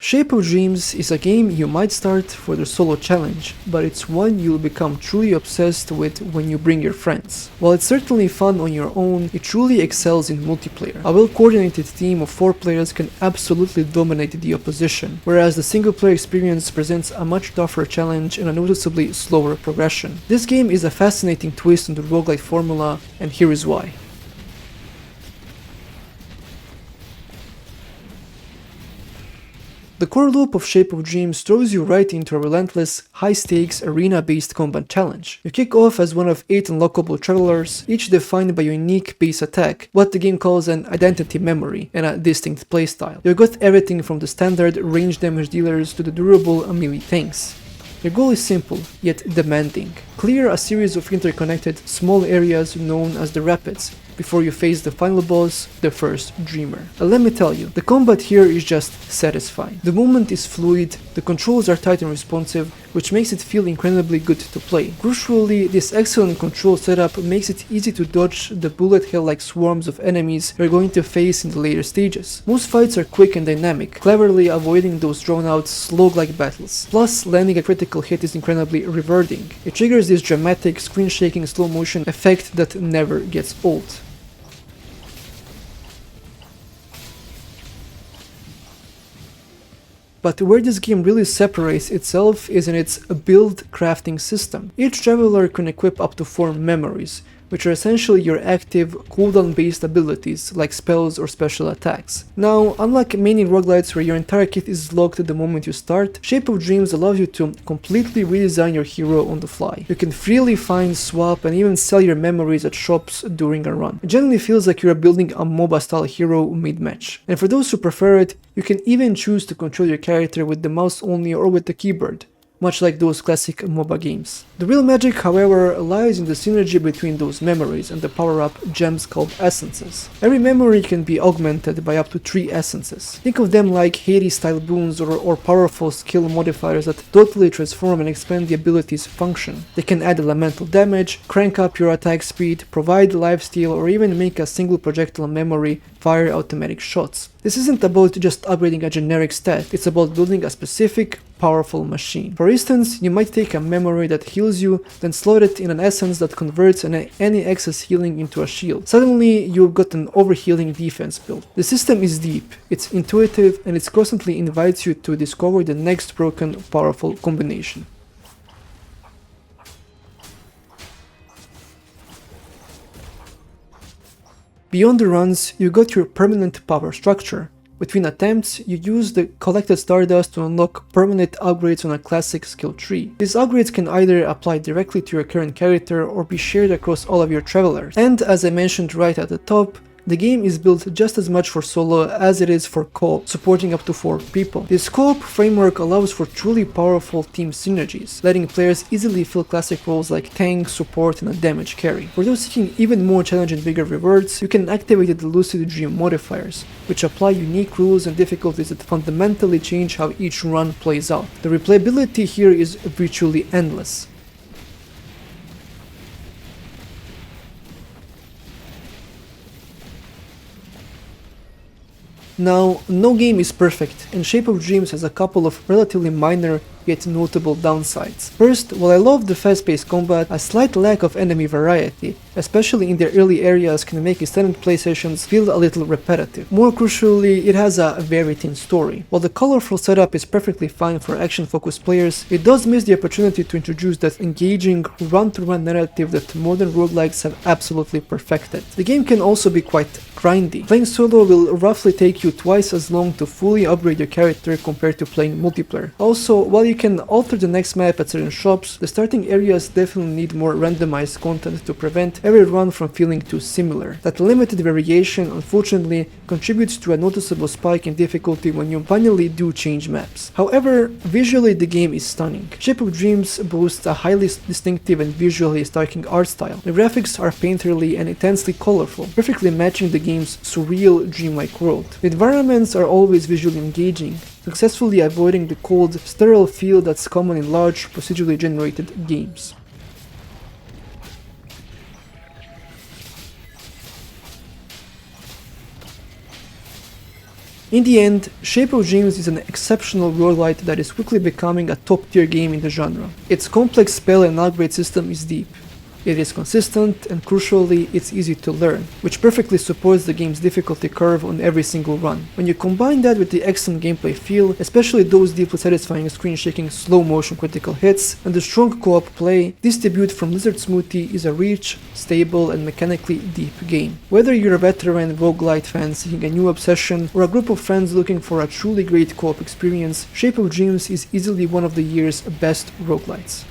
Shape of Dreams is a game you might start for the solo challenge, but it's one you'll become truly obsessed with when you bring your friends. While it's certainly fun on your own, it truly excels in multiplayer. A well-coordinated team of 4 players can absolutely dominate the opposition, whereas the single-player experience presents a much tougher challenge and a noticeably slower progression. This game is a fascinating twist on the roguelite formula, and here is why. The core loop of Shape of Dreams throws you right into a relentless, high-stakes, arena-based combat challenge. You kick off as one of 8 unlockable travelers, each defined by a unique base attack, what the game calls an identity memory, and a distinct playstyle. You've got everything from the standard range damage dealers to the durable melee tanks. Your goal is simple, yet demanding. Clear a series of interconnected, small areas known as the Rapids, before you face the final boss, the first Dreamer. And let me tell you, the combat here is just satisfying. The movement is fluid, the controls are tight and responsive, which makes it feel incredibly good to play. Crucially, this excellent control setup makes it easy to dodge the bullet hell-like swarms of enemies you're going to face in the later stages. Most fights are quick and dynamic, cleverly avoiding those drawn-out, slog-like battles. Plus, landing a critical hit is incredibly rewarding. It triggers this dramatic, screen-shaking slow-motion effect that never gets old. But where this game really separates itself is in its build crafting system. Each traveler can equip up to 4 memories, which are essentially your active, cooldown-based abilities like spells or special attacks. Now, unlike many roguelites where your entire kit is locked the moment you start, Shape of Dreams allows you to completely redesign your hero on the fly. You can freely find, swap, and even sell your memories at shops during a run. It generally feels like you're building a MOBA-style hero mid-match. And for those who prefer it, you can even choose to control your character with the mouse only or with the keyboard, much like those classic MOBA games. The real magic, however, lies in the synergy between those memories and the power-up gems called essences. Every memory can be augmented by up to 3 essences. Think of them like Hades-style boons or powerful skill modifiers that totally transform and expand the ability's function. They can add elemental damage, crank up your attack speed, provide lifesteal, or even make a single projectile memory fire automatic shots. This isn't about just upgrading a generic stat, it's about building a specific, powerful machine. For instance, you might take a memory that heals you, then slot it in an essence that converts any excess healing into a shield. Suddenly, you've got an overhealing defense build. The system is deep, it's intuitive, and it constantly invites you to discover the next broken, powerful combination. Beyond the runs, you got your permanent power structure. Between attempts, you use the collected Stardust to unlock permanent upgrades on a classic skill tree. These upgrades can either apply directly to your current character or be shared across all of your travelers. And as I mentioned right at the top, the game is built just as much for solo as it is for co-op, supporting up to 4 people. This co-op framework allows for truly powerful team synergies, letting players easily fill classic roles like tank, support, and a damage carry. For those seeking even more challenge and bigger rewards, you can activate the Lucid Dream modifiers, which apply unique rules and difficulties that fundamentally change how each run plays out. The replayability here is virtually endless. Now, no game is perfect, and Shape of Dreams has a couple of relatively minor yet notable downsides. First, while I love the fast-paced combat, a slight lack of enemy variety, especially in the early areas, can make extended play sessions feel a little repetitive. More crucially, it has a very thin story. While the colorful setup is perfectly fine for action-focused players, it does miss the opportunity to introduce that engaging, run-to-run narrative that modern roguelikes have absolutely perfected. The game can also be quite grindy. Playing solo will roughly take you twice as long to fully upgrade your character compared to playing multiplayer. Also, while you can alter the next map at certain shops, the starting areas definitely need more randomized content to prevent every run from feeling too similar. That limited variation, unfortunately, contributes to a noticeable spike in difficulty when you finally do change maps. However, visually the game is stunning. Shape of Dreams boasts a highly distinctive and visually striking art style. The graphics are painterly and intensely colorful, perfectly matching the game's surreal, dreamlike world. The environments are always visually engaging, successfully avoiding the cold, sterile feel that's common in large, procedurally generated games. In the end, Shape of Dreams is an exceptional roguelite that is quickly becoming a top-tier game in the genre. Its complex spell and upgrade system is deep. It is consistent, and crucially, it's easy to learn, which perfectly supports the game's difficulty curve on every single run. When you combine that with the excellent gameplay feel, especially those deeply satisfying screen-shaking slow-motion critical hits, and the strong co-op play, this debut from Lizard Smoothie is a rich, stable, and mechanically deep game. Whether you're a veteran roguelite fan seeking a new obsession, or a group of friends looking for a truly great co-op experience, Shape of Dreams is easily one of the year's best roguelites.